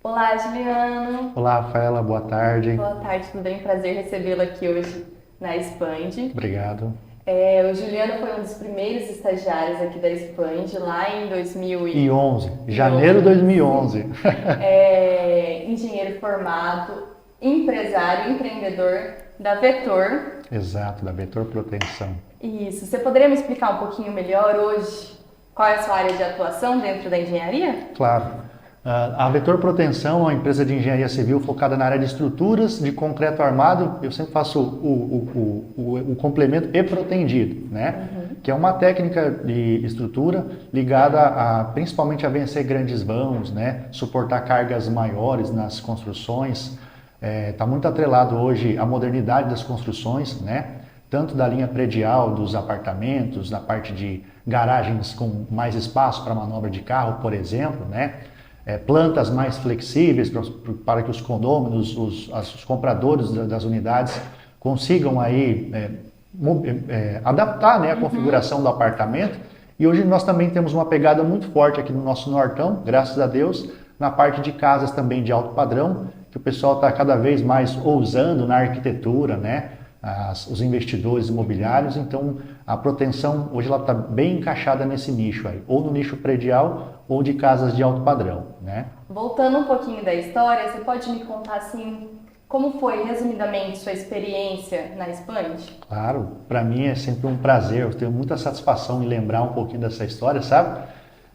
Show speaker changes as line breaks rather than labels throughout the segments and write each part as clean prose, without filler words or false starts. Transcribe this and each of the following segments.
Olá, Juliano.
Olá, Rafaela, boa tarde.
Boa tarde, tudo bem? Prazer recebê-lo aqui hoje na Expand.
Obrigado.
O Juliano foi um dos primeiros estagiários aqui da Expand, lá em
E 11,
2011.
janeiro de 2011.
Engenheiro formado, empresário, empreendedor da Vetor.
Exato, da Vetor Proteção.
Isso. Você poderia me explicar um pouquinho melhor hoje qual é a sua área de atuação dentro da engenharia?
Claro. A Vetor Proteção é uma empresa de engenharia civil focada na área de estruturas de concreto armado. Eu sempre faço o complemento e protendido, né? Que é uma técnica de estrutura ligada principalmente a vencer grandes vãos, né? Suportar cargas maiores nas construções. Está muito atrelado hoje à modernidade das construções, né? Tanto da linha predial, dos apartamentos, da parte de garagens com mais espaço para manobra de carro, por exemplo, né? Plantas mais flexíveis para que os condôminos, os compradores das unidades consigam aí adaptar, né, a configuração do apartamento. E hoje nós também temos uma pegada muito forte aqui no nosso Nortão, graças a Deus, na parte de casas também de alto padrão, que o pessoal está cada vez mais ousando na arquitetura, né? Os investidores imobiliários. Então a proteção hoje ela está bem encaixada nesse nicho aí, ou no nicho predial ou de casas de alto padrão, né?
Voltando um pouquinho da história, você pode me contar assim, como foi resumidamente sua experiência na Expand?
Claro, para mim é sempre um prazer, eu tenho muita satisfação em lembrar um pouquinho dessa história, sabe?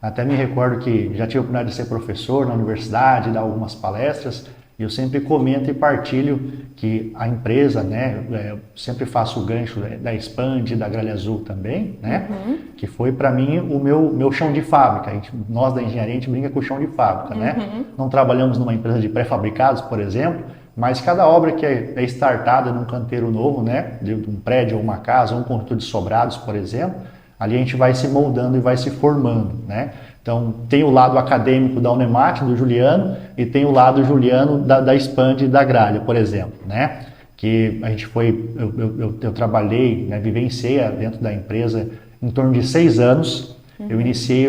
Até me recordo que já tive a oportunidade de ser professor na universidade, dar algumas palestras, e eu sempre comento e partilho que a empresa, né, eu sempre faço o gancho da Expand, da Gralha Azul também, né, que foi para mim o meu chão de fábrica. Nós da engenharia, a gente brinca com o chão de fábrica, né? Não trabalhamos numa empresa de pré-fabricados, por exemplo, mas cada obra que é startada num canteiro novo, né, de um prédio ou uma casa, ou um conjunto de sobrados, por exemplo, ali a gente vai se moldando e vai se formando, né? Então, tem o lado acadêmico da Unemat, do Juliano, e tem o lado Juliano da Expand e da Gralha, por exemplo, né? Que a gente foi, eu trabalhei, né, vivenciei dentro da empresa em torno de 6 anos. Eu iniciei,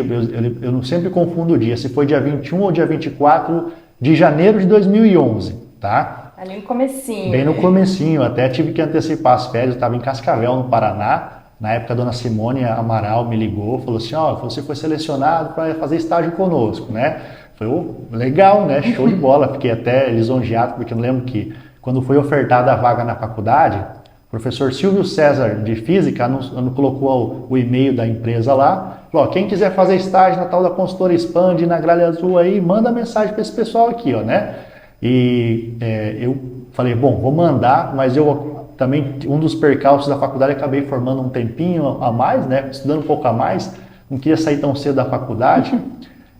eu não sempre confundo o dia, se foi dia 21 ou dia 24 de janeiro de 2011, tá?
Ali no comecinho.
Bem no comecinho, até tive que antecipar as férias, eu estava em Cascavel, no Paraná. Na época, a dona Simone Amaral me ligou, falou assim, ó, você foi selecionado para fazer estágio conosco, né? Foi legal, né? Show de bola. Fiquei até lisonjeado, porque eu lembro que quando foi ofertada a vaga na faculdade, o professor Silvio César, de Física, colocou o e-mail da empresa lá, falou, ó, quem quiser fazer estágio na tal da consultora Expand, na Gralha Azul aí, manda mensagem para esse pessoal aqui, ó, né? E eu falei, bom, vou mandar, mas eu também, um dos percalços da faculdade, acabei formando um tempinho a mais, né? Estudando um pouco a mais, não queria sair tão cedo da faculdade.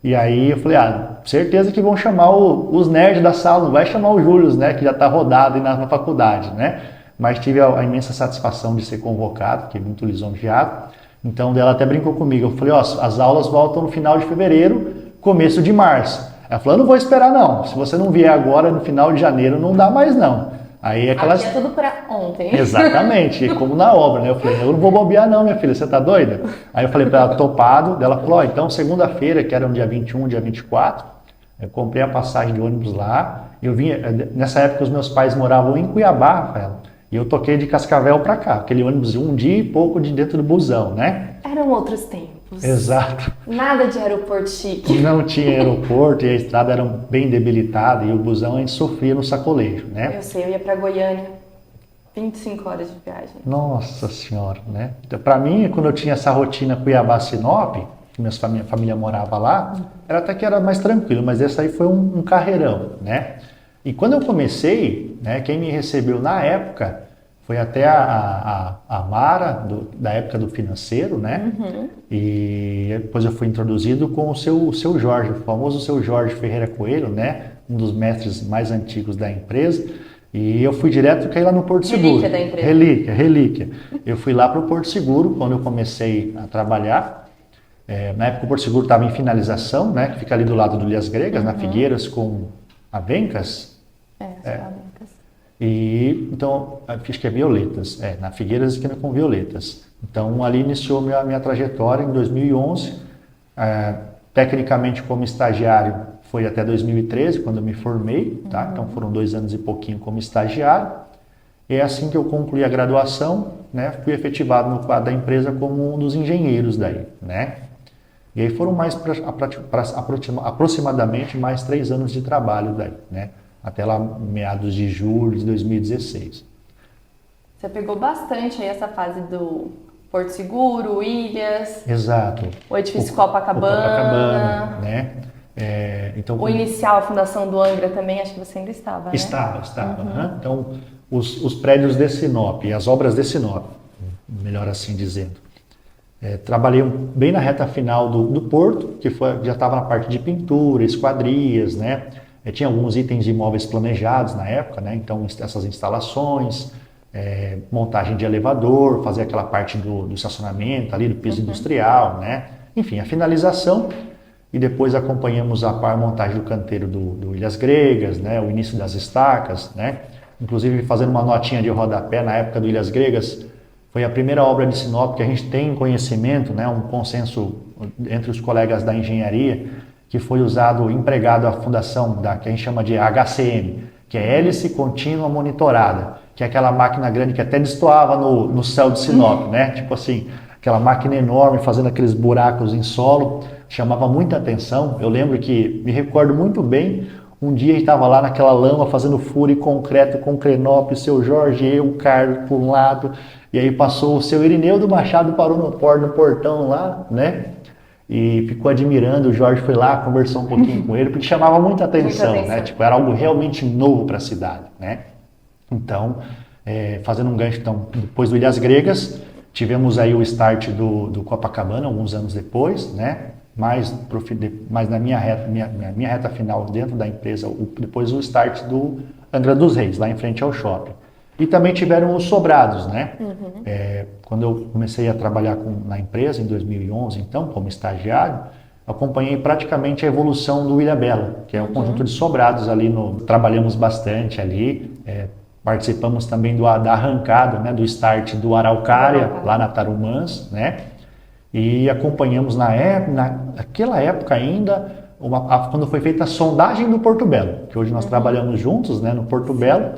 E aí eu falei, certeza que vão chamar os nerds da sala, não vai chamar o Júlio, né? Que já está rodado aí na faculdade, né? Mas tive a imensa satisfação de ser convocado, fiquei muito lisonjeado. Então ela até brincou comigo, eu falei, ó, as aulas voltam no final de fevereiro, começo de março. Ela falou, eu não vou esperar não, se você não vier agora no final de janeiro, não dá mais não. Aí aquelas...
Aqui é tudo pra ontem.
Exatamente, como na obra, né? Eu falei, eu não vou bobear não, minha filha, você tá doida? Aí eu falei para ela, topado, ela falou, então segunda-feira, que era no dia 21, dia 24, eu comprei a passagem de ônibus lá, eu vinha, nessa época os meus pais moravam em Cuiabá, Rafael, e eu toquei de Cascavel para cá, aquele ônibus um dia e pouco de dentro do busão, né?
Eram outros tempos.
Exato.
Nada de aeroporto chique.
Não tinha aeroporto e a estrada era bem debilitada e o busão a gente sofria no sacolejo, né?
Eu sei, eu ia pra Goiânia, 25 horas de viagem.
Nossa senhora, né? Então, para mim, quando eu tinha essa rotina Cuiabá-Sinop, que minha família morava lá, era até que era mais tranquilo, mas esse aí foi um carreirão, né? E quando eu comecei, né, quem me recebeu na época foi até a Mara, da época do financeiro, né? E depois eu fui introduzido com o seu Jorge, o famoso seu Jorge Ferreira Coelho, né? Um dos mestres mais antigos da empresa. E eu fui direto, caí lá no Porto Seguro.
Relíquia da empresa.
Relíquia. Eu fui lá para o Porto Seguro, quando eu comecei a trabalhar. Na época o Porto Seguro estava em finalização, né? Que fica ali do lado do Ilhas Gregas, na Figueiras com Avencas.
As
E então, acho que é Violetas, na Figueiras esquina com Violetas. Então ali iniciou minha trajetória em 2011, tecnicamente como estagiário foi até 2013, quando eu me formei, tá? Então foram 2 anos e pouquinho como estagiário. E é assim que eu concluí a graduação, né? Fui efetivado no quadro da empresa como um dos engenheiros daí, né? E aí foram mais aproximadamente mais 3 anos de trabalho daí, né? Até lá meados de julho de 2016.
Você pegou bastante aí essa fase do Porto Seguro, Ilhas.
Exato.
O edifício Copacabana.
Copacabana, né? Então,
o inicial, a fundação do Angra também, acho que você ainda estava, né?
Estava. Então, os prédios de Sinop, as obras de Sinop, melhor assim dizendo. Trabalhei bem na reta final do Porto, que já estava na parte de pintura, esquadrias, né? Tinha alguns itens de imóveis planejados na época, né? Então, essas instalações, montagem de elevador, fazer aquela parte do estacionamento ali, do piso industrial, né? Enfim, a finalização. E depois acompanhamos a montagem do canteiro do Ilhas Gregas, né? O início das estacas, né? Inclusive fazendo uma notinha de rodapé na época do Ilhas Gregas, foi a primeira obra de Sinop que a gente tem conhecimento, né? Um consenso entre os colegas da engenharia, que foi empregado a fundação que a gente chama de HCM, que é Hélice Contínua Monitorada, que é aquela máquina grande que até destoava no céu de Sinop, né? Tipo assim, aquela máquina enorme fazendo aqueles buracos em solo, chamava muita atenção. Eu lembro que, me recordo muito bem, um dia a gente estava lá naquela lama fazendo furo e concreto com Crenop, o seu Jorge, eu, o Carlos por um lado, e aí passou o seu Irineu Machado, parou no portão lá, né? E ficou admirando, o Jorge foi lá, conversou um pouquinho com ele, porque chamava muita atenção, né? Tipo, era algo realmente novo para a cidade, né? Então, fazendo um gancho, então, depois do Ilhas Gregas, tivemos aí o start do Copacabana, alguns anos depois, né? Mas na minha reta final dentro da empresa, depois o start do Angra dos Reis, lá em frente ao shopping. E também tiveram os sobrados, né? Quando eu comecei a trabalhar na empresa, em 2011, então, como estagiário, acompanhei praticamente a evolução do Ilhabela, que é um conjunto de sobrados ali, trabalhamos bastante ali, participamos também da arrancada, né, do start do Araucária, lá na Tarumãs, né? E acompanhamos naquela época ainda, quando foi feita a sondagem do Porto Belo, que hoje nós trabalhamos juntos, né, no Porto Belo.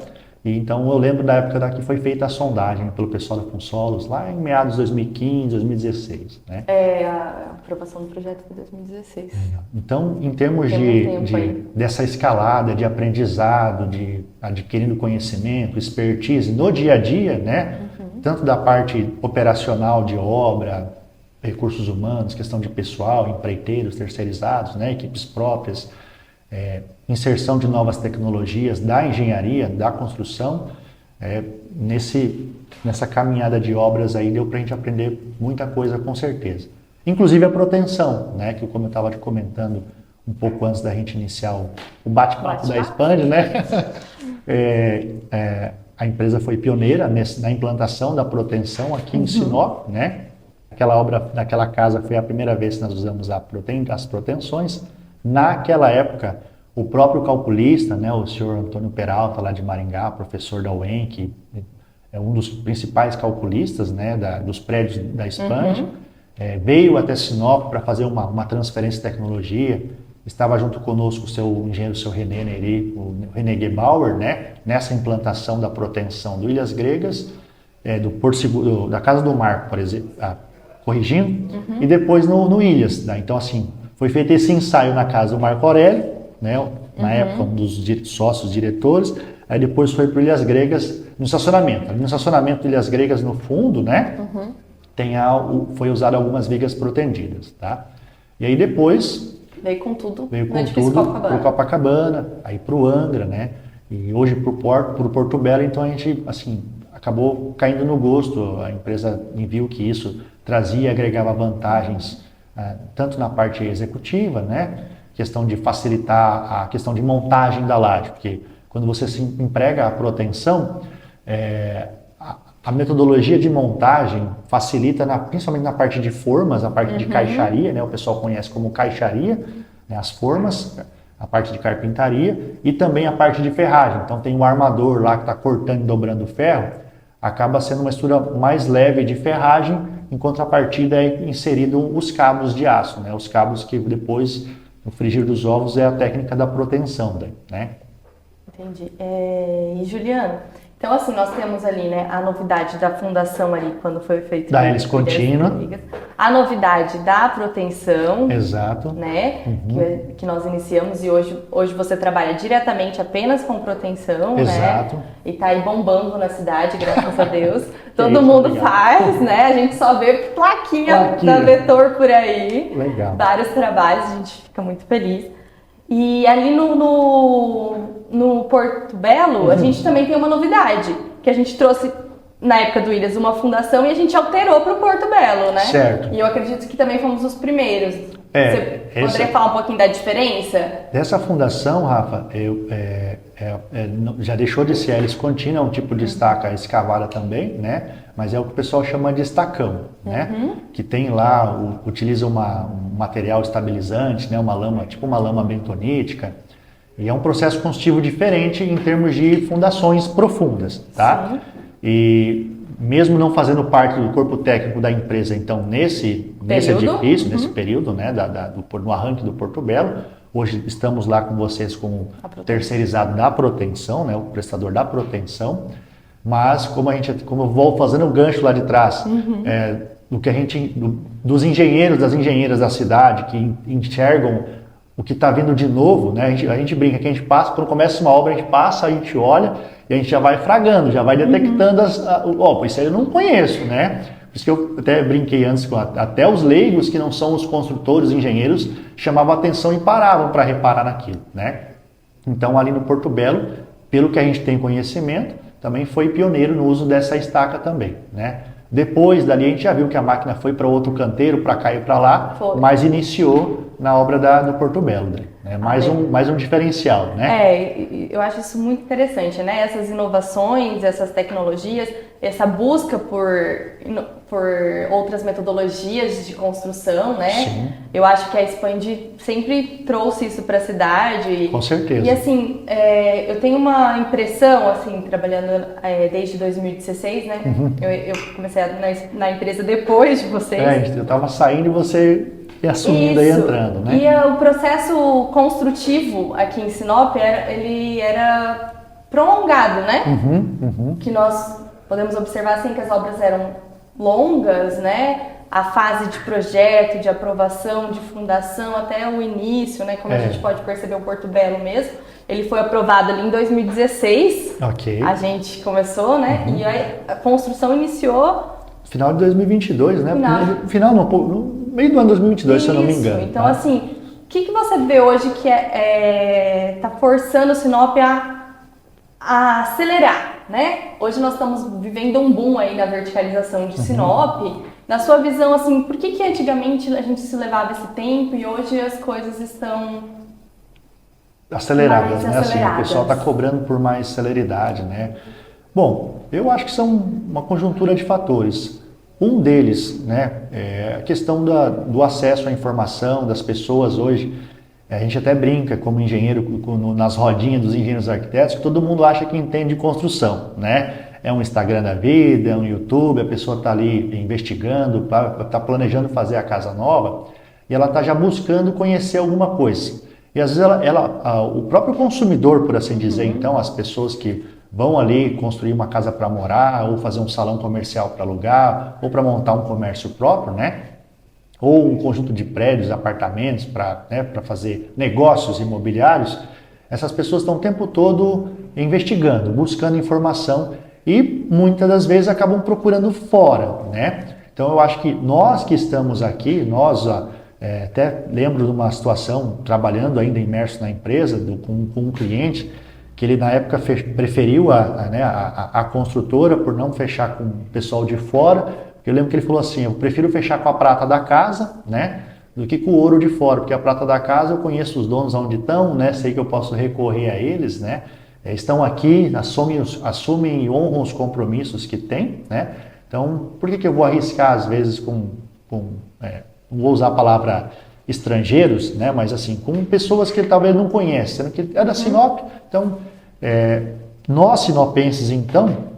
E então eu lembro da época que foi feita a sondagem pelo pessoal da Consolos, lá em meados de 2015, 2016. Né?
A aprovação do projeto foi 2016.
Então, em termos dessa escalada de aprendizado, de adquirindo conhecimento, expertise no dia a dia, né? Tanto da parte operacional de obra, recursos humanos, questão de pessoal, empreiteiros terceirizados, né? Equipes próprias, inserção de novas tecnologias da engenharia, da construção, nessa caminhada de obras aí deu para a gente aprender muita coisa com certeza. Inclusive a proteção, né, que como eu estava te comentando um pouco antes da gente iniciar o bate-papo da Expand, né? A empresa foi pioneira na implantação da proteção aqui em Sinop, né? Aquela obra, naquela casa foi a primeira vez que nós usamos as proteções. Naquela época, o próprio calculista, né, o senhor Antônio Peralta, lá de Maringá, professor da UEM, que é um dos principais calculistas, né, dos prédios da Expand, veio até Sinop para fazer uma transferência de tecnologia. Estava junto conosco o seu engenheiro, o seu René Neri, o René Gebauer, né, nessa implantação da proteção do Ilhas Gregas, do Porto Seguro, da Casa do Marco, por exemplo, corrigindo, e depois no Ilhas. Né? Então, assim, foi feito esse ensaio na casa do Marco Aurélio, né, na época um dos sócios diretores, aí depois foi para Ilhas Gregas no estacionamento. No estacionamento de Ilhas Gregas no fundo, né, foi usado algumas vigas protendidas, tá? E aí depois
veio com tudo
para o Copacabana, aí para o Angra, né? E hoje para o Porto Belo, então a gente assim acabou caindo no gosto. A empresa viu que isso trazia e agregava vantagens tanto na parte executiva, né? Questão de facilitar a questão de montagem da laje, porque quando você se emprega a proteção, a metodologia de montagem facilita, principalmente na parte de formas, a parte de caixaria, né? O pessoal conhece como caixaria, né? As formas, a parte de carpintaria e também a parte de ferragem. Então tem o armador lá que está cortando e dobrando o ferro, acaba sendo uma estrutura mais leve de ferragem, em contrapartida é inserido os cabos de aço, né? Os cabos que depois O frigir dos ovos é a técnica da proteção, né?
Entendi. E Juliano, então assim, nós temos ali, né, a novidade da fundação ali, quando foi feito...
Da hélice contínua.
A novidade da proteção.
Exato.
Né, que nós iniciamos, e hoje você trabalha diretamente apenas com proteção,
exato.
Né? E tá aí bombando na cidade, graças a Deus. Todo mundo faz, né? A gente só vê plaquinha da Vetor por aí.
Legal.
Vários trabalhos, a gente fica muito feliz. E ali no Porto Belo, a gente também tem uma novidade, que a gente trouxe, na época do Williams, uma fundação e a gente alterou para o Porto Belo, né?
Certo.
E eu acredito que também fomos os primeiros. Você poderia falar um pouquinho da diferença?
Dessa fundação, Rafa, já deixou de ser hélice contínua, é um tipo de estaca escavada também, né? Mas é o que o pessoal chama de estacão, né? Que tem lá, utiliza um material estabilizante, né? Uma lama, tipo uma lama bentonítica. E é um processo construtivo diferente em termos de fundações profundas, tá? Sim. E mesmo não fazendo parte do corpo técnico da empresa, então nesse edifício, nesse período, né, no arranque do Porto Belo, hoje estamos lá com vocês como terceirizado da proteção, né, o prestador da proteção, mas como eu vou fazendo o gancho lá de trás, dos engenheiros, das engenheiras da cidade que enxergam o que está vindo de novo, né? A gente brinca que a gente passa, quando começa uma obra, a gente passa, a gente olha e a gente já vai fragando, já vai detectando isso aí eu não conheço, né? Por isso que eu até brinquei antes, até os leigos que não são os construtores, os engenheiros, chamavam atenção e paravam para reparar naquilo, né? Então ali no Porto Belo, pelo que a gente tem conhecimento, também foi pioneiro no uso dessa estaca também, né? Depois dali a gente já viu que a máquina foi para outro canteiro, para cá e para lá, mas iniciou na obra do Porto Belo, né? Mais um diferencial, né?
Eu acho isso muito interessante, né? Essas inovações, essas tecnologias, essa busca por outras metodologias de construção, né? Sim. Eu acho que a Expand sempre trouxe isso para a cidade.
Com certeza.
E assim, eu tenho uma impressão, assim, trabalhando desde 2016, né? Eu comecei na empresa depois de vocês.
Eu estava saindo e você assumindo e entrando, né?
E o processo construtivo aqui em Sinop, ele era prolongado, né? Que nós podemos observar assim que as obras eram longas, né? A fase de projeto, de aprovação, de fundação, até o início, né? Como a gente pode perceber o Porto Belo mesmo. Ele foi aprovado ali em 2016.
Ok.
A gente começou, né? E a construção iniciou...
Final de 2022, né? No meio do ano 2022, se eu não me engano.
Então, assim, o que você vê hoje que tá forçando o Sinop a acelerar, né? Hoje nós estamos vivendo um boom aí na verticalização de Sinop. Na sua visão, assim, por que antigamente a gente se levava esse tempo e hoje as coisas estão
aceleradas, né? Assim, o pessoal está cobrando por mais celeridade, né? Bom, eu acho que são uma conjuntura de fatores. Um deles, né, é a questão do acesso à informação das pessoas hoje. A gente até brinca como engenheiro nas rodinhas dos engenheiros arquitetos que todo mundo acha que entende de construção, né? É um Instagram da vida, é um YouTube, a pessoa está ali investigando, está planejando fazer a casa nova e ela está já buscando conhecer alguma coisa. E às vezes o próprio consumidor, por assim dizer, então, as pessoas que vão ali construir uma casa para morar, ou fazer um salão comercial para alugar, ou para montar um comércio próprio, né? Ou um conjunto de prédios, apartamentos para fazer negócios imobiliários, essas pessoas estão o tempo todo investigando, buscando informação e muitas das vezes acabam procurando fora, né? Então eu acho que nós que estamos aqui, até lembro de uma situação, trabalhando ainda imerso na empresa, com um cliente, que ele na época preferiu a construtora por não fechar com o pessoal de fora. Eu lembro que ele falou assim, eu prefiro fechar com a prata da casa, né, do que com o ouro de fora, porque a prata da casa eu conheço os donos onde estão, né, sei que eu posso recorrer a eles, né, estão aqui, assumem e honram os compromissos que têm, né, então por que eu vou arriscar às vezes não vou usar a palavra estrangeiros, né, mas assim, com pessoas que ele talvez não conhece, sendo que é da Sinop. Então, nós sinopenses, então,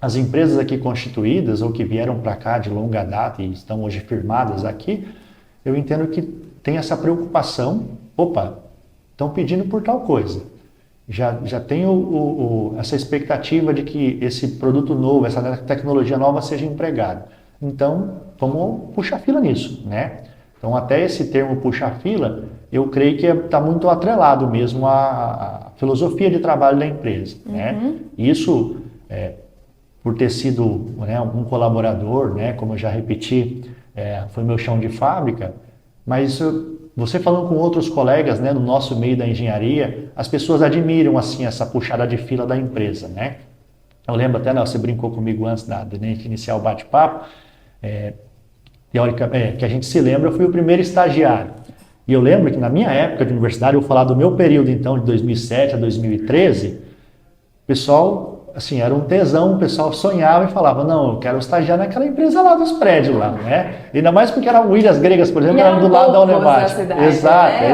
as empresas aqui constituídas ou que vieram para cá de longa data e estão hoje firmadas aqui, eu entendo que tem essa preocupação opa, estão pedindo por tal coisa. Já tem essa expectativa de que esse produto novo, essa tecnologia nova seja empregada. Então, vamos puxar fila nisso, né? Então, até esse termo puxar fila, eu creio que está muito atrelado mesmo à filosofia de trabalho da empresa, né? Isso, por ter sido, né, um colaborador, né, como eu já repeti, foi meu chão de fábrica, mas você falando com outros colegas, né, no nosso meio da engenharia, as pessoas admiram assim essa puxada de fila da empresa, né? Eu lembro até, né, você brincou comigo antes de iniciar o bate-papo, que a gente se lembra, eu fui o primeiro estagiário. E eu lembro que na minha época de universidade, eu vou falar do meu período então, de 2007 a 2013, o pessoal, assim, era um tesão, o pessoal sonhava e falava, não, eu quero estagiar naquela empresa lá dos prédios lá, né? Ainda mais porque era o Willias Gregas, por exemplo, que era do lado da Unebate. Exato,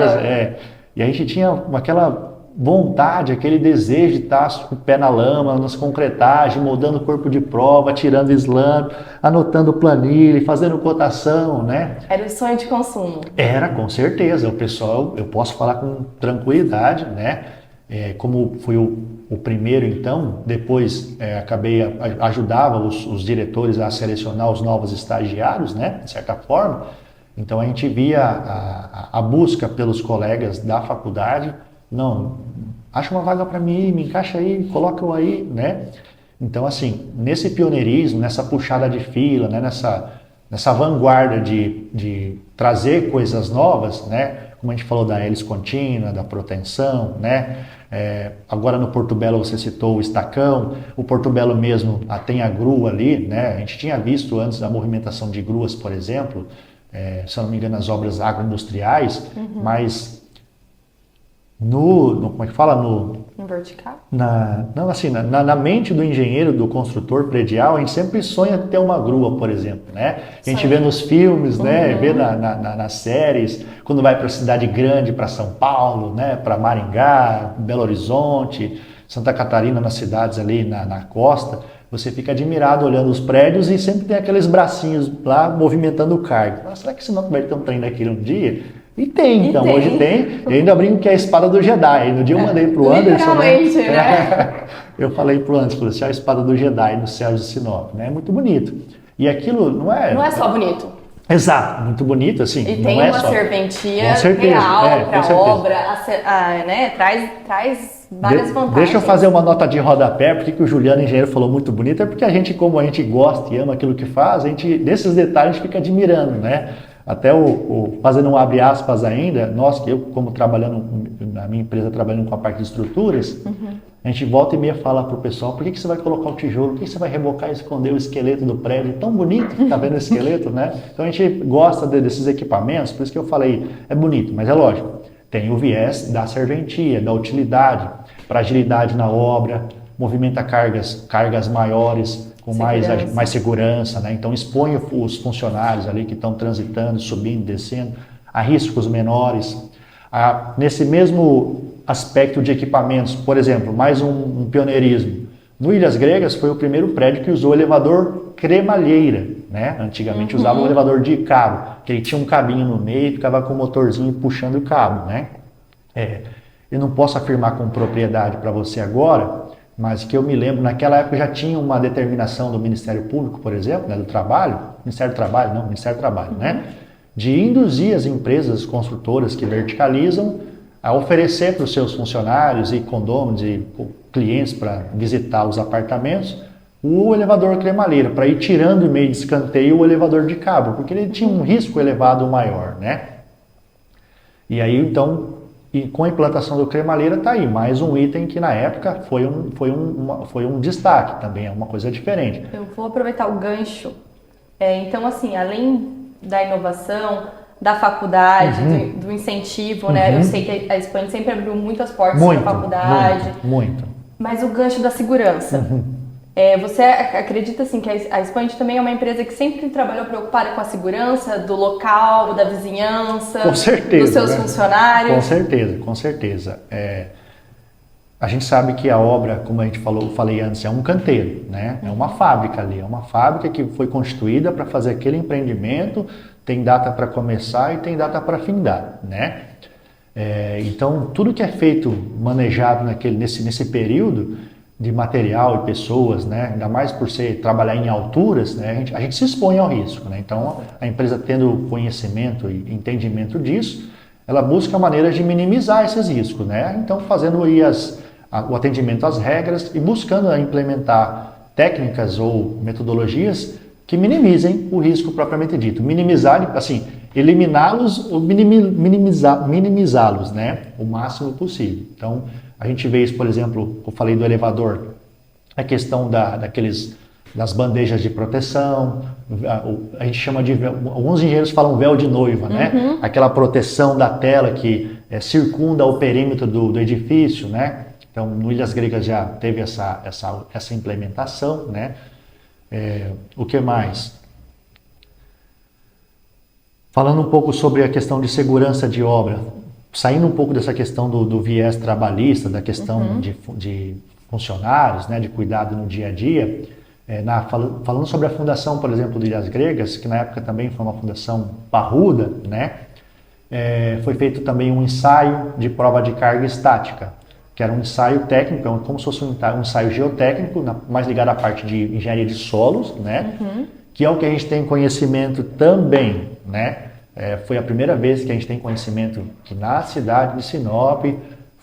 E a gente tinha aquela vontade, aquele desejo de estar com o pé na lama, nas concretagens, moldando o corpo de prova, tirando slump, anotando planilha, fazendo cotação, né?
Era o sonho de consumo.
Era, com certeza. O pessoal, eu posso falar com tranquilidade, né? Como fui o primeiro, então, depois ajudava os diretores a selecionar os novos estagiários, né? De certa forma. Então, a gente via a busca pelos colegas da faculdade. Não, acha uma vaga para mim, me encaixa aí, coloca eu aí, né? Então, assim, nesse pioneirismo, nessa puxada de fila, né? nessa vanguarda de trazer coisas novas, né? Como a gente falou da hélice contínua, da protensão, né? Agora no Porto Belo você citou o estacão, o Porto Belo mesmo tem a grua ali, né? A gente tinha visto antes a movimentação de gruas, por exemplo, se eu não me engano, as obras agroindustriais, mas como é que fala? No
vertical?
Na mente do engenheiro, do construtor predial, a gente sempre sonha ter uma grua, por exemplo, né? Que a gente vê nos filmes, né? Vê nas séries, quando vai para cidade grande, para São Paulo, né? Para Maringá, Belo Horizonte, Santa Catarina, nas cidades ali na costa, você fica admirado olhando os prédios e sempre tem aqueles bracinhos lá movimentando o cargo. Será que esse não vai ter um trem daquele um dia? E tem, então, hoje tem. Eu ainda brinco que é a espada do Jedi. No dia eu mandei pro Anderson, né? Eu falei pro Anderson, falei assim, a espada do Jedi no céu de Sinop, né? É muito bonito. E aquilo não é...
Não é só bonito.
Exato, muito bonito, assim.
E tem uma serventia real para a obra, né? Traz várias vantagens.
Deixa eu fazer uma nota de rodapé, porque o Juliano, engenheiro, falou muito bonito, é porque a gente, como a gente gosta e ama aquilo que faz, nesses detalhes a gente fica admirando, né? Até fazendo um abre aspas ainda, eu como na minha empresa trabalhando com a parte de estruturas, a gente volta e meia fala para o pessoal, por que você vai colocar o tijolo, por que você vai rebocar e esconder o esqueleto do prédio, tão bonito que está vendo o esqueleto, né? Então a gente gosta desses equipamentos, por isso que eu falei, é bonito, mas é lógico, tem o viés da serventia, da utilidade, para agilidade na obra, movimenta cargas maiores, com mais segurança, né? Então expõe os funcionários ali que estão transitando, subindo, descendo, a riscos menores. Nesse mesmo aspecto de equipamentos, por exemplo, mais um pioneirismo. No Ilhas Gregas foi o primeiro prédio que usou elevador cremalheira, né? Antigamente usava um elevador de cabo, que ele tinha um cabinho no meio e ficava com o motorzinho puxando o cabo, né? Eu não posso afirmar com propriedade para você agora, mas que eu me lembro, naquela época já tinha uma determinação do Ministério Público, por exemplo, né, do Trabalho, Ministério do Trabalho, né, de induzir as empresas construtoras que verticalizam a oferecer para os seus funcionários e condôminos e clientes para visitar os apartamentos o elevador cremalheira, para ir tirando em meio de escanteio o elevador de cabo, porque ele tinha um risco elevado maior, né? E aí, então, com a implantação do cremalheira está aí, mais um item que na época foi um destaque também, é uma coisa diferente.
Eu vou aproveitar o gancho. Então, assim, além da inovação, da faculdade, do incentivo, né? Eu sei que a Spani sempre abriu muitas portas na faculdade.
Muito.
Mas o gancho da segurança. Você acredita assim que a Spani também é uma empresa que sempre trabalhou preocupada com a segurança do local, da vizinhança,
com certeza,
dos seus funcionários?
Com certeza. A gente sabe que a obra, como a gente falei antes, é um canteiro, né? É uma fábrica ali, é uma fábrica que foi constituída para fazer aquele empreendimento, tem data para começar e tem data para findar, né? Então, tudo que é feito, manejado nesse período de material e pessoas, né, ainda mais por trabalhar em alturas, né, a gente se expõe ao risco. Né? Então, a empresa tendo conhecimento e entendimento disso, ela busca maneiras de minimizar esses riscos. Né? Então, fazendo aí o atendimento às regras e buscando implementar técnicas ou metodologias que minimizem o risco propriamente dito. Minimizar, assim, eliminá-los ou minimizá-los, né, o máximo possível. Então, a gente vê isso, por exemplo, eu falei do elevador, a questão das bandejas de proteção, a gente chama de, alguns engenheiros falam véu de noiva, né? Aquela proteção da tela que circunda o perímetro do edifício, né? Então, no Ilhas Gregas já teve essa implementação, né? O que mais? Falando um pouco sobre a questão de segurança de obra, saindo um pouco dessa questão do viés trabalhista, da questão de funcionários, né, de cuidado no dia a dia, falando sobre a fundação, por exemplo, do Ilhas Gregas, que na época também foi uma fundação parruda, né, foi feito também um ensaio de prova de carga estática, que era um ensaio técnico, como se fosse um ensaio geotécnico, mais ligado à parte de engenharia de solos, né, que é o que a gente tem conhecimento também, né. Foi a primeira vez que a gente tem conhecimento que na cidade de Sinop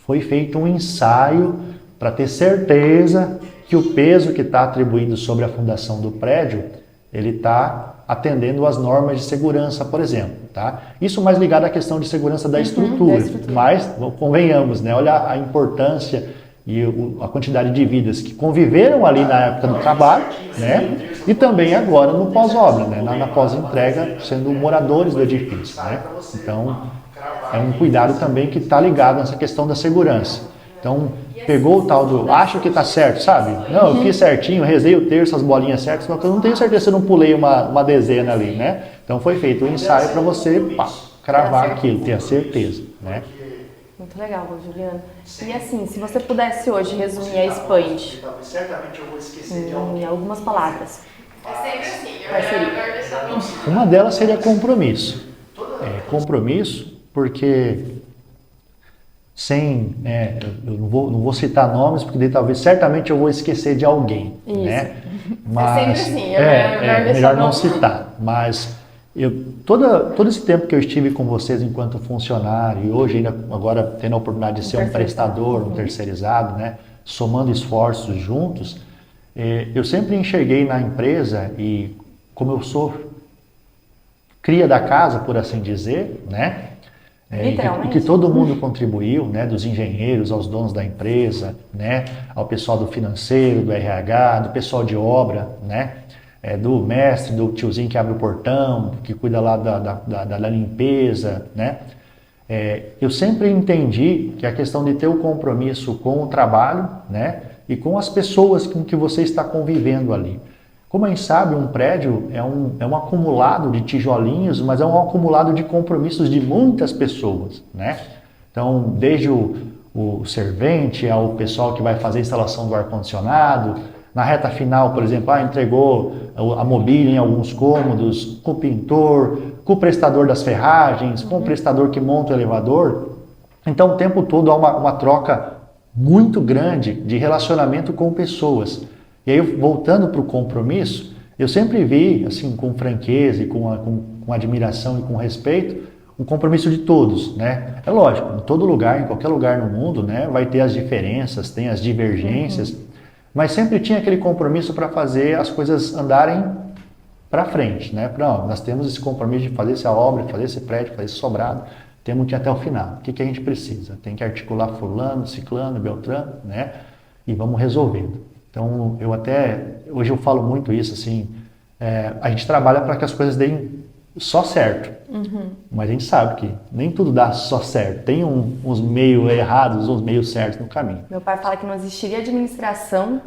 foi feito um ensaio para ter certeza que o peso que está atribuído sobre a fundação do prédio, ele está atendendo às normas de segurança, por exemplo. Tá? Isso mais ligado à questão de segurança da estrutura, mas convenhamos, né? Olha a importância e a quantidade de vidas que conviveram ali na época do trabalho, né? E também agora no pós-obra, né? Na pós-entrega, sendo moradores do edifício. Né? Então, é um cuidado também que está ligado nessa questão da segurança. Então, pegou o tal do, acho que está certo, sabe? Não, eu fiz certinho, rezei o terço, as bolinhas certas, mas eu não tenho certeza se eu não pulei uma dezena ali, né? Então, foi feito um ensaio para você cravar aquilo, ter a certeza, né?
Muito legal, Juliano. E assim, se você pudesse hoje resumir a Expand em algumas palavras, quais seriam?
Uma delas seria compromisso. Compromisso, porque eu não vou citar nomes, porque daí talvez certamente eu vou esquecer de alguém. Isso. Né? Mas,
sempre assim,
melhor não citar. Mas todo esse tempo que eu estive com vocês enquanto funcionário, e hoje ainda agora tendo a oportunidade de ser um prestador, um terceirizado, né, somando esforços juntos, eu sempre enxerguei na empresa, e como eu sou cria da casa, por assim dizer, né, que todo mundo contribuiu, né, dos engenheiros aos donos da empresa, né, ao pessoal do financeiro, do RH, do pessoal de obra, né, do mestre, do tiozinho que abre o portão, que cuida lá da limpeza, né? Eu sempre entendi que a questão de ter o compromisso com o trabalho, né, e com as pessoas com que você está convivendo ali. Como a gente sabe, um prédio é um acumulado de tijolinhos, mas é um acumulado de compromissos de muitas pessoas, né? Então, desde o servente ao pessoal que vai fazer a instalação do ar-condicionado, na reta final, por exemplo, entregou a mobília em alguns cômodos, com o pintor, com o prestador das ferragens, com o prestador que monta o elevador. Então, o tempo todo há uma troca muito grande de relacionamento com pessoas. E aí, voltando para o compromisso, eu sempre vi, assim, com franqueza e com admiração e com respeito, um compromisso de todos, né? É lógico, em todo lugar, em qualquer lugar no mundo, né, vai ter as diferenças, tem as divergências, mas sempre tinha aquele compromisso para fazer as coisas andarem para frente, né? Nós temos esse compromisso de fazer essa obra, fazer esse prédio, fazer esse sobrado, temos que ir até o final. O que a gente precisa? Tem que articular fulano, ciclano, beltrano, né? E vamos resolvendo. Então, hoje eu falo muito isso, assim, a gente trabalha para que as coisas deem só certo, mas a gente sabe que nem tudo dá só certo, tem uns meios errados, uns meios certos no caminho.
Meu pai fala que não existiria administração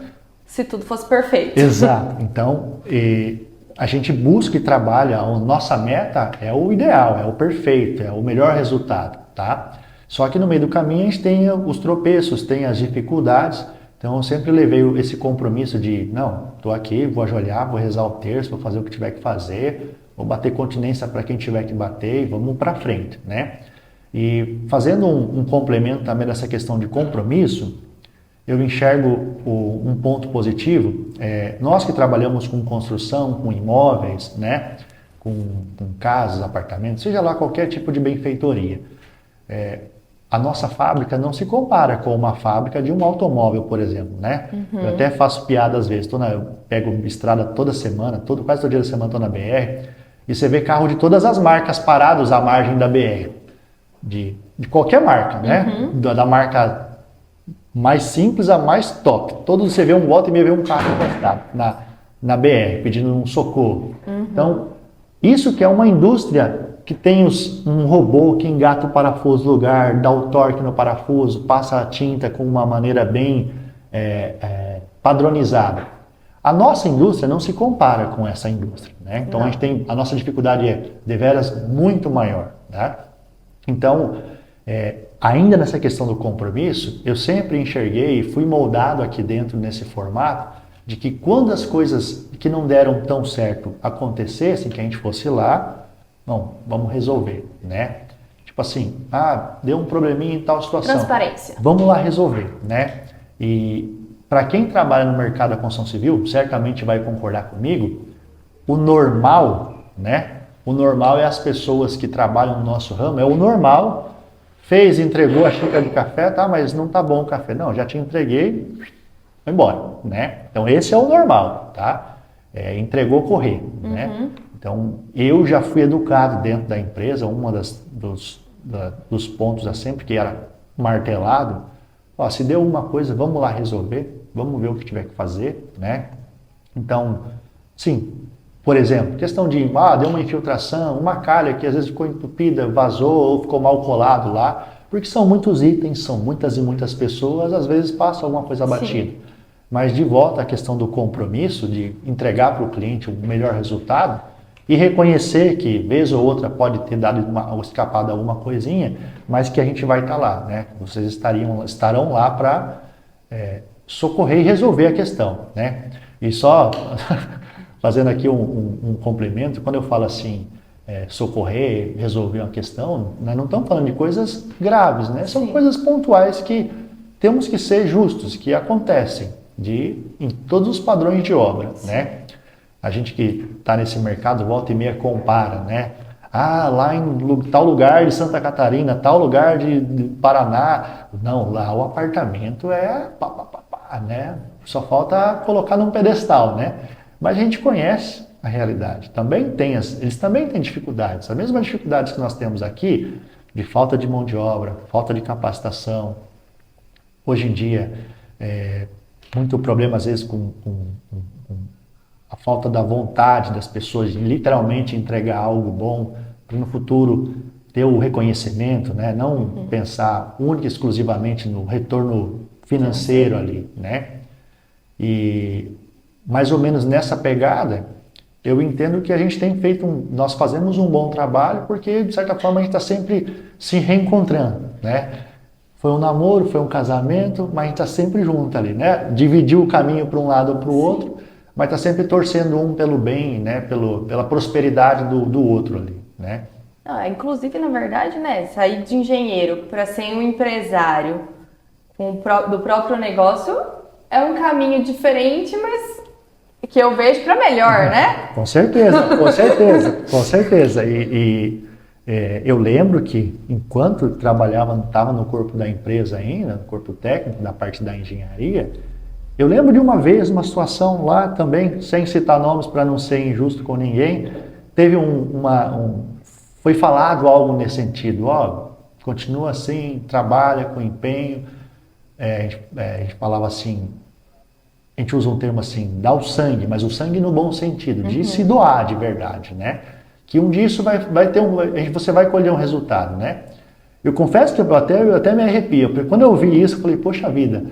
se tudo fosse perfeito.
Exato, então a gente busca e trabalha, a nossa meta é o ideal, é o perfeito, é o melhor resultado, tá? Só que no meio do caminho a gente tem os tropeços, tem as dificuldades. Então eu sempre levei esse compromisso de, não, estou aqui, vou ajoelhar, vou rezar o terço, vou fazer o que tiver que fazer, vou bater continência para quem tiver que bater e vamos para frente, né? E fazendo um complemento também dessa questão de compromisso, eu enxergo um ponto positivo. Nós que trabalhamos com construção, com imóveis, né, com casas, apartamentos, seja lá qualquer tipo de benfeitoria, a nossa fábrica não se compara com uma fábrica de um automóvel, por exemplo, né? Eu até faço piada às vezes, eu pego estrada toda semana, quase todo dia da semana estou na BR, e você vê carro de todas as marcas parados à margem da BR, de qualquer marca, né? Da marca mais simples a mais top. Todos você vê volta e meia vê um carro encostado na BR, pedindo um socorro. Então, isso que é uma indústria que tem um robô que engata o parafuso no lugar, dá o torque no parafuso, passa a tinta com uma maneira bem padronizada. A nossa indústria não se compara com essa indústria, né? Então a nossa dificuldade é deveras muito maior, né? Então, ainda nessa questão do compromisso, eu sempre enxerguei e fui moldado aqui dentro nesse formato de que quando as coisas que não deram tão certo acontecessem, que a gente fosse lá, não, vamos resolver, né? Tipo assim, deu um probleminha em tal situação.
Transparência.
Vamos lá resolver, né? E para quem trabalha no mercado da construção civil, certamente vai concordar comigo, o normal, né? O normal é as pessoas que trabalham no nosso ramo, é o normal, entregou a xícara de café, tá, mas não tá bom o café. Não, já te entreguei, foi embora, né? Então esse é o normal, tá? Entregou, correr, né? Então, eu já fui educado dentro da empresa, dos pontos sempre que era martelado, se deu uma coisa, vamos lá resolver, vamos ver o que tiver que fazer, né? Então, sim, por exemplo, questão de, deu uma infiltração, uma calha que às vezes ficou entupida, vazou ou ficou mal colado lá, porque são muitos itens, são muitas e muitas pessoas, às vezes passa alguma coisa batida. Mas de volta à questão do compromisso, de entregar para o cliente o melhor resultado, e reconhecer que, vez ou outra, pode ter escapado alguma coisinha, mas que a gente vai estar lá, né? Vocês estarão lá para socorrer e resolver a questão, né? E só fazendo aqui um complemento, quando eu falo assim, socorrer, resolver uma questão, nós não estamos falando de coisas graves, né? São coisas pontuais que temos que ser justos, que acontecem em todos os padrões de obra, né? A gente que está nesse mercado, volta e meia compara, né? Lá em tal lugar de Santa Catarina, tal lugar de Paraná. Não, lá o apartamento né? Só falta colocar num pedestal, né? Mas a gente conhece a realidade. Eles também têm dificuldades. As mesmas dificuldades que nós temos aqui, de falta de mão de obra, falta de capacitação. Hoje em dia, muito problema às vezes com a falta da vontade das pessoas de literalmente entregar algo bom para no futuro ter o reconhecimento, né? Não pensar única e exclusivamente no retorno financeiro ali, né? E mais ou menos nessa pegada, eu entendo que a gente tem nós fazemos um bom trabalho porque de certa forma a gente está sempre se reencontrando, né? Foi um namoro, foi um casamento, mas a gente está sempre junto ali, né? Dividiu o caminho para um lado ou para o outro, mas está sempre torcendo um pelo bem, né? Pela prosperidade do outro ali, né?
Inclusive, na verdade, né? Sair de engenheiro para ser um empresário do próprio negócio é um caminho diferente, mas que eu vejo para melhor, né?
Com certeza, com certeza, com certeza. Eu lembro que enquanto estava no corpo da empresa ainda, no corpo técnico, da parte da engenharia, eu lembro de uma vez, uma situação lá também, sem citar nomes para não ser injusto com ninguém, teve foi falado algo nesse sentido, continua assim, trabalha com empenho, a gente falava assim, a gente usa um termo assim, dá o sangue, mas o sangue no bom sentido, de se doar de verdade, né? Que um dia isso você vai colher um resultado, né? Eu confesso que eu até me arrepio, porque quando eu vi isso, eu falei, poxa vida,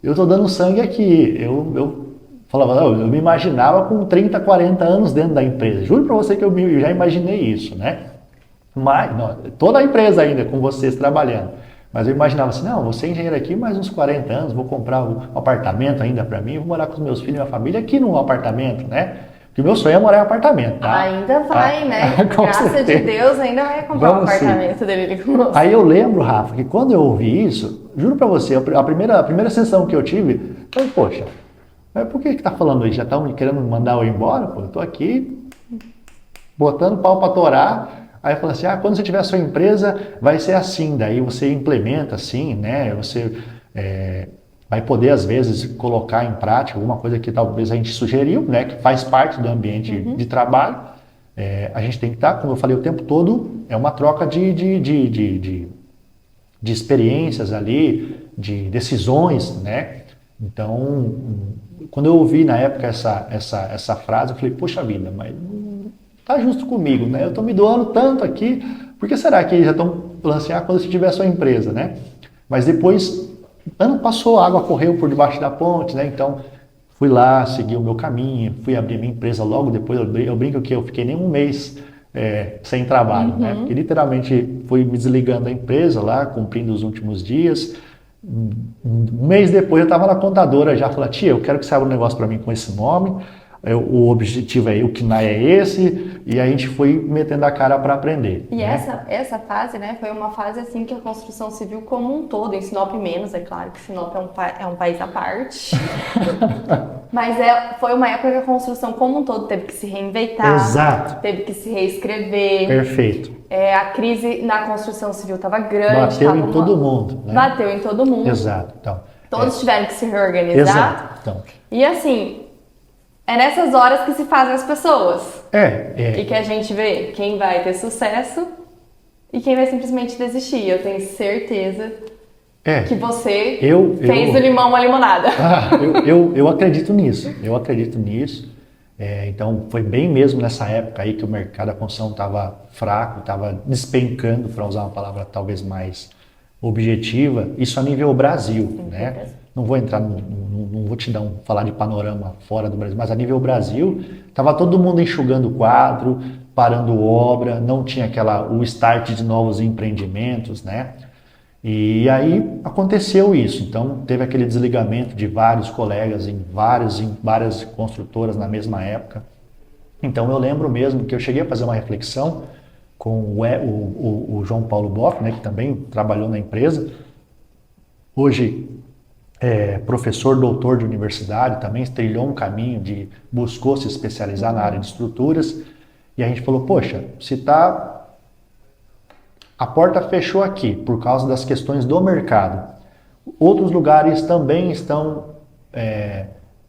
eu estou dando sangue aqui. Eu falava, eu me imaginava com 30, 40 anos dentro da empresa. Juro para você que eu já imaginei isso, né? Mas, toda a empresa ainda, com vocês trabalhando. Mas eu imaginava assim, não, vou ser engenheiro aqui mais uns 40 anos, vou comprar um apartamento ainda para mim, vou morar com os meus filhos e minha família aqui num apartamento, né? Porque o meu sonho é morar em apartamento, tá?
Ainda vai, né?
Com
Graças
certeza.
de Deus, ainda vai comprar um apartamento dele ali conosco.
Aí eu lembro, Rafa, que quando eu ouvi isso, juro pra você, a primeira sensação que eu tive, eu falei, poxa, mas por que tá falando isso? Já estão querendo mandar eu embora? Pô, eu tô aqui botando pau pra torar. Aí eu falei assim, quando você tiver a sua empresa, vai ser assim, daí você implementa assim, né? Você vai poder, às vezes, colocar em prática alguma coisa que talvez a gente sugeriu, né? Que faz parte do ambiente de trabalho. A gente tem que estar, como eu falei o tempo todo, é uma troca de experiências ali, de decisões, né? Então, quando eu ouvi na época essa frase, eu falei, poxa vida, mas não tá justo comigo, né? Eu estou me doando tanto aqui, por que será que eles já estão falando assim, quando você tiver a sua empresa, né? Mas depois, ano passou, a água correu por debaixo da ponte, né? Então, fui lá, segui o meu caminho, fui abrir minha empresa logo depois, eu brinco que eu fiquei nem um mês sem trabalho, né? Porque literalmente fui me desligando da empresa lá, cumprindo os últimos dias. Um mês depois eu estava na contadora já, falei, tia, eu quero que você abra um negócio para mim com esse nome, o objetivo o KNAI é esse, e a gente foi metendo a cara para aprender.
E
né?
essa fase, né, foi uma fase assim que a construção civil como um todo, em Sinop menos, é claro que Sinop é um país à parte, mas foi uma época que a construção como um todo teve que se reinventar,
Exato.
Teve que se reescrever.
Perfeito.
A crise na construção civil estava grande.
Bateu em todo mundo. Né?
Bateu em todo mundo.
Exato. Então,
todos tiveram que se reorganizar.
Exato. Então.
E assim, é nessas horas que se fazem as pessoas. E que a gente vê quem vai ter sucesso e quem vai simplesmente desistir. Eu tenho certeza que você fez do limão uma limonada.
Eu acredito nisso. Eu acredito nisso. Então, foi bem mesmo nessa época aí que o mercado da construção estava fraco, estava despencando, para usar uma palavra talvez mais objetiva. Isso a nível Brasil, né? Não vou entrar, não vou te falar de panorama fora do Brasil, mas a nível Brasil, estava todo mundo enxugando o quadro, parando obra, não tinha o start de novos empreendimentos, né? E aí aconteceu isso, então teve aquele desligamento de vários colegas em várias construtoras na mesma época. Então eu lembro mesmo que eu cheguei a fazer uma reflexão com o João Paulo Boff, né, que também trabalhou na empresa, hoje professor, doutor de universidade, também trilhou um caminho buscou se especializar na área de estruturas, e a gente falou, poxa, a porta fechou aqui por causa das questões do mercado. Outros lugares também estão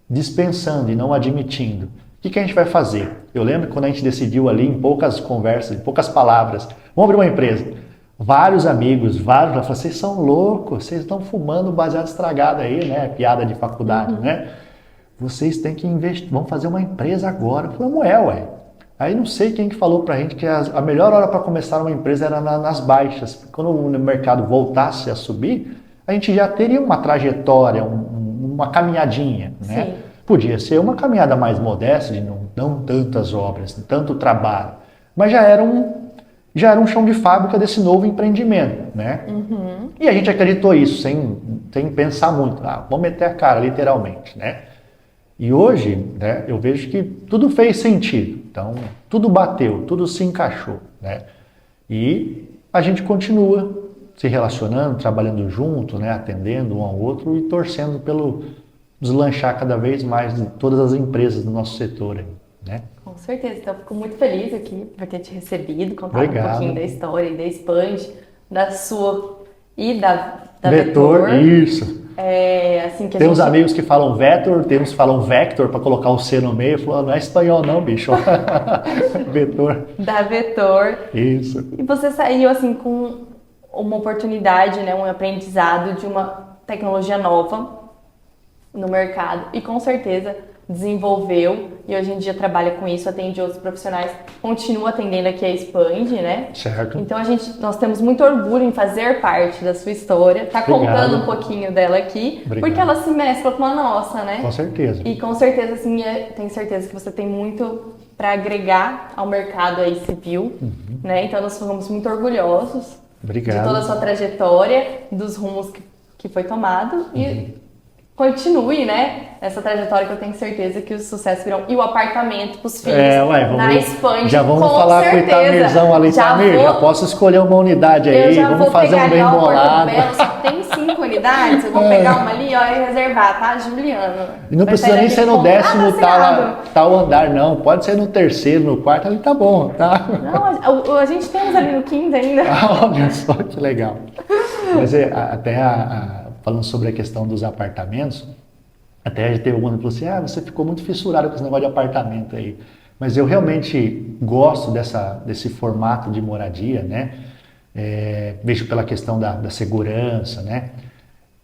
dispensando e não admitindo. O que a gente vai fazer? Eu lembro que quando a gente decidiu ali, em poucas conversas, em poucas palavras, vamos abrir uma empresa. Vários amigos, falaram, vocês são loucos, vocês estão fumando baseado estragado aí, né? Piada de faculdade, né? Vocês têm que investir, vamos fazer uma empresa agora. Falamos, ué. Aí não sei quem que falou pra gente que a melhor hora para começar uma empresa era nas baixas. Quando o mercado voltasse a subir, a gente já teria uma trajetória, uma caminhadinha, né?
Sim.
Podia ser uma caminhada mais modesta, de não tantas obras, tanto trabalho, mas já era um chão de fábrica desse novo empreendimento, né? E a gente acreditou isso, sem pensar muito. Vamos meter a cara, literalmente, né? E hoje, né, eu vejo que tudo fez sentido. Então, tudo bateu, tudo se encaixou, né? E a gente continua se relacionando, trabalhando junto, né, atendendo um ao outro e torcendo pelo deslanchar cada vez mais de todas as empresas do nosso setor, né?
Com certeza. Então, fico muito feliz aqui por ter te recebido, contar
Obrigado.
um pouquinho da história e da Expand, da sua e da
Vetor. Isso.
Assim que
tem uns amigos que falam Vetor, tem uns que falam Vector para colocar o C no meio. Falam, não é espanhol não, bicho. Vetor.
Da Vetor.
Isso.
E você saiu assim com uma oportunidade, né, um aprendizado de uma tecnologia nova no mercado e com certeza desenvolveu e hoje em dia trabalha com isso, atende outros profissionais, continua atendendo aqui a Expand, né?
Certo.
Então nós temos muito orgulho em fazer parte da sua história, tá contando um pouquinho dela aqui, porque ela se mescla com a nossa, né?
Com certeza.
E com certeza, assim, tenho certeza que você tem muito para agregar ao mercado aí civil, né? Então nós ficamos muito orgulhosos de toda a sua trajetória, dos rumos que foi tomado e continue, né? Essa trajetória que eu tenho certeza que os sucessos virão. E o apartamento pros filhos na Expand,
já vamos
com
falar
certeza.
com o Itamirzão ali, Itamir, já posso escolher uma unidade aí, vamos fazer um bem bolado.
Só tem 5 unidades, eu vou pegar uma ali, ó, e reservar, tá? Juliano.
E não precisa nem ser no 10º tal andar, não. Pode ser no 3º, no 4º, ali tá bom, tá?
Não, a gente tem uns ali no 5º ainda.
Olha só que legal. Mas falando sobre a questão dos apartamentos, até teve algum que falou assim, você ficou muito fissurado com esse negócio de apartamento aí. Mas eu realmente gosto desse formato de moradia, né? Vejo pela questão da segurança, né?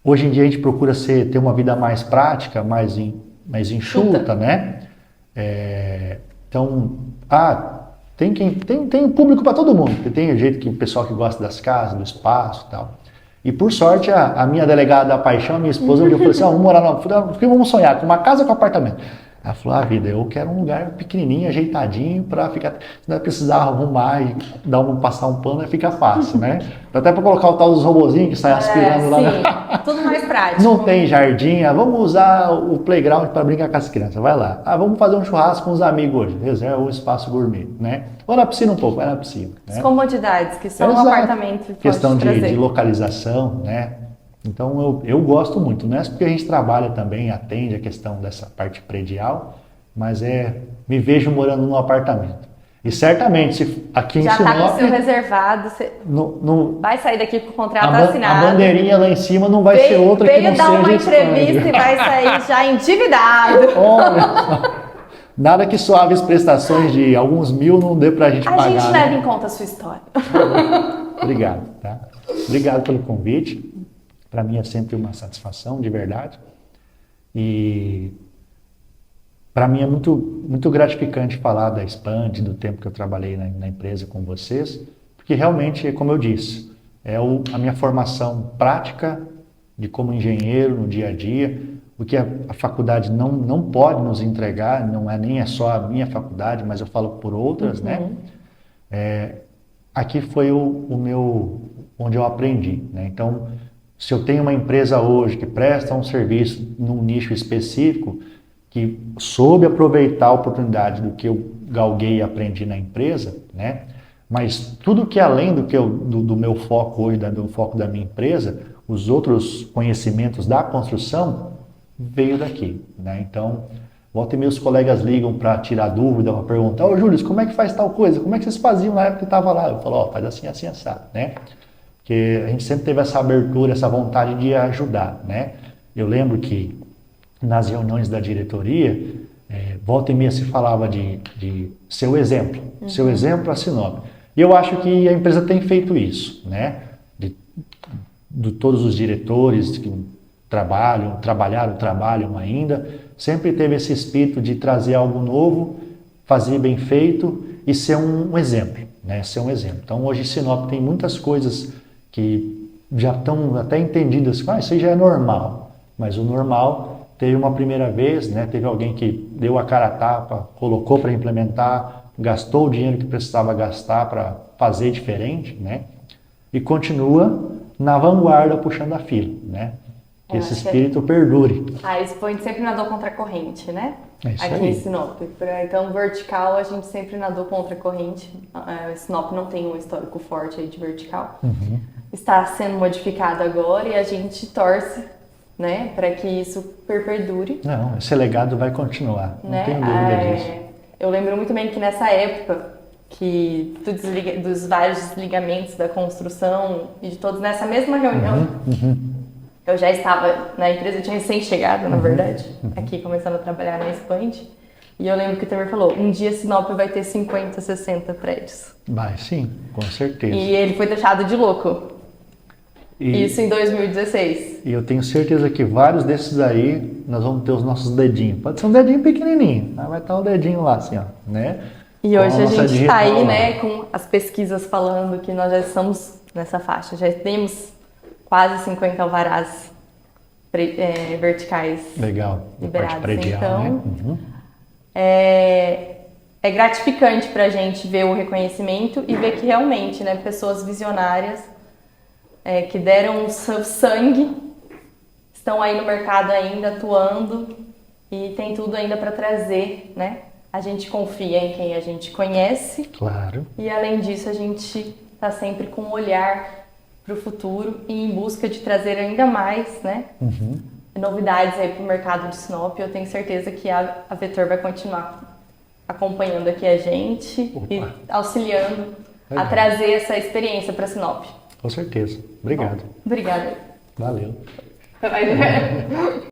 Hoje em dia a gente procura ter uma vida mais prática, mais enxuta, né? Então, tem público para todo mundo. Tem o jeito que o pessoal que gosta das casas, do espaço e tal. E por sorte, a minha delegada da paixão, a minha esposa, eu falei assim, vamos morar vamos sonhar com uma casa ou com apartamento? Ela falou, vida, eu quero um lugar pequenininho, ajeitadinho, para ficar, se não precisar arrumar e passar um pano, fica fácil, né? Até para colocar o tal dos robozinhos que saem aspirando lá.
Sim, tudo mais prático.
Não tem jardim, vamos usar o playground para brincar com as crianças, vai lá. Vamos fazer um churrasco com os amigos hoje, reserva um espaço gourmet, né? Ou na piscina um pouco, vai na piscina.
As comodidades que são um apartamento pode
questão de localização, né? Então eu gosto muito, não é porque a gente trabalha também, atende a questão dessa parte predial, mas me vejo morando num apartamento. E certamente, se aqui em Sinop...
Já está com o seu reservado, você vai sair daqui com o contrato assinado.
A bandeirinha lá em cima não vai ser outra que não seja
veio dar uma entrevista e vai sair já endividado.
Olha, nada que suaves prestações de alguns mil não dê pra gente pagar.
A gente leva em conta a sua história.
Obrigado, tá? Obrigado pelo convite. Para mim é sempre uma satisfação, de verdade. E para mim é muito, muito gratificante falar da Expand, do tempo que eu trabalhei na empresa com vocês, porque realmente, como eu disse, a minha formação prática de como engenheiro no dia a dia, o que a faculdade não pode nos entregar, não é nem só a minha faculdade, mas eu falo por outras, né? Aqui foi onde eu aprendi, né? Então, se eu tenho uma empresa hoje que presta um serviço num nicho específico, que soube aproveitar a oportunidade do que eu galguei e aprendi na empresa, né? Mas tudo que é além do meu foco hoje, do foco da minha empresa, os outros conhecimentos da construção, veio daqui, né? Então, volta e meia os colegas ligam para tirar dúvida, para perguntar, Júlio, como é que faz tal coisa? Como é que vocês faziam na época que estava lá? Eu falo, faz assim, assim, assado, né? Porque a gente sempre teve essa abertura, essa vontade de ajudar, né? Eu lembro que nas reuniões da diretoria, volta e meia se falava de seu exemplo, seu exemplo a Sinop. E eu acho que a empresa tem feito isso, né? De todos os diretores que trabalham ainda, sempre teve esse espírito de trazer algo novo, fazer bem feito e ser um exemplo, né? Ser um exemplo. Então hoje Sinop tem muitas coisas que já estão até entendidas, isso aí já é normal, mas o normal teve uma primeira vez, né? Teve alguém que deu a cara a tapa, colocou para implementar, gastou o dinheiro que precisava gastar para fazer diferente, né? E continua na vanguarda puxando a fila, né? Que esse espírito perdure.
A Expand sempre nadou contra a corrente, né?
Aqui
em Sinop. Então, vertical, a gente sempre nadou contra a corrente. Sinop não tem um histórico forte aí de vertical. Está sendo modificado agora e a gente torce, né, para que isso perdure.
Não, esse legado vai continuar, não tenho dúvida disso.
Eu lembro muito bem que nessa época, dos vários desligamentos da construção e de todos nessa mesma reunião, eu já estava na empresa, eu tinha recém-chegado, na verdade, aqui começando a trabalhar na Expand. E eu lembro que o Temer falou, um dia Sinop vai ter 50, 60 prédios.
Vai, sim, com certeza.
E ele foi taxado de louco. Isso em 2016.
E eu tenho certeza que vários desses aí, nós vamos ter os nossos dedinhos. Pode ser um dedinho pequenininho, mas vai estar um dedinho lá assim, ó, né?
E hoje a gente está aí, né, com as pesquisas falando que nós já estamos nessa faixa. Já temos quase 50 alvarás verticais liberados.
Predial,
então,
né?
É gratificante para a gente ver o reconhecimento e ver que realmente, né, pessoas visionárias que deram o seu sangue estão aí no mercado ainda atuando e tem tudo ainda para trazer, né? A gente confia em quem a gente conhece.
Claro.
E além disso, a gente está sempre com um olhar para o futuro e em busca de trazer ainda mais, né? Novidades aí para o mercado de Sinop. Eu tenho certeza que a Vetor vai continuar acompanhando aqui a gente e auxiliando a trazer essa experiência para Sinop.
Com certeza. Obrigado.
Bom, obrigada.
Valeu.